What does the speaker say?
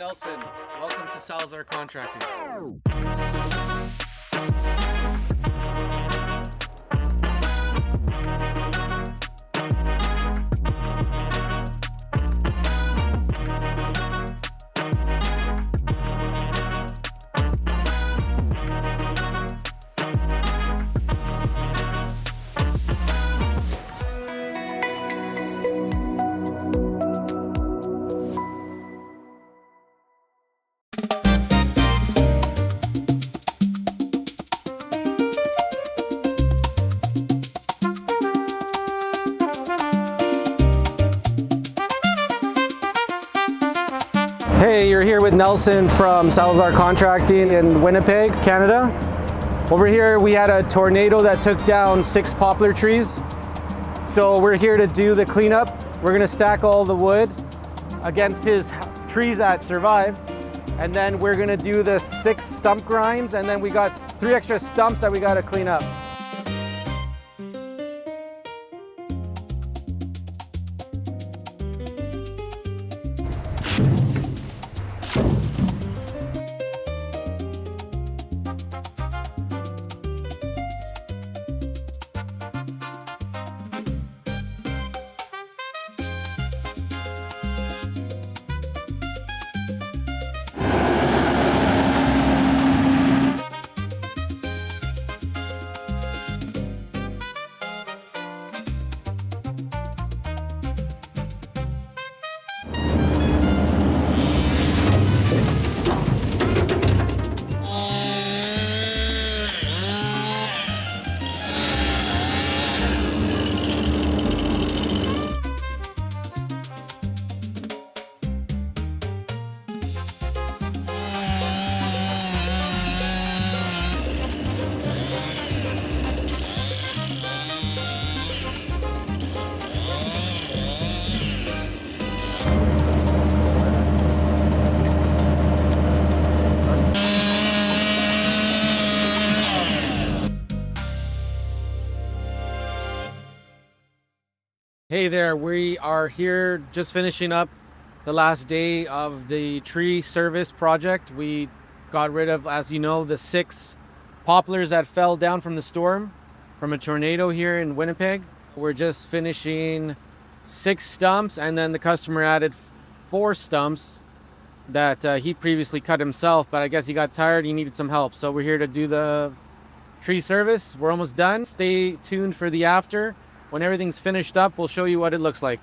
Nelson. Welcome to Salazar Contracting. Hey, you're here with Nelson from Salazar Contracting in Winnipeg, Canada. Over here we had a tornado that took down 6 poplar trees. So we're here to do the cleanup. We're gonna stack all the wood against his trees that survived. And then we're gonna do the 6 stump grinds, and then we got 3 extra stumps that we gotta clean up. Hey there, we are here just finishing up the last day of the tree service project. We got rid of, as you know, the 6 poplars that fell down from the storm from a tornado here in Winnipeg. We're just finishing 6 stumps, and then the customer added 4 stumps that he previously cut himself, but I guess he got tired, he needed some help. So we're here to do the tree service. We're almost done. Stay tuned for the after. When everything's finished up, we'll show you what it looks like.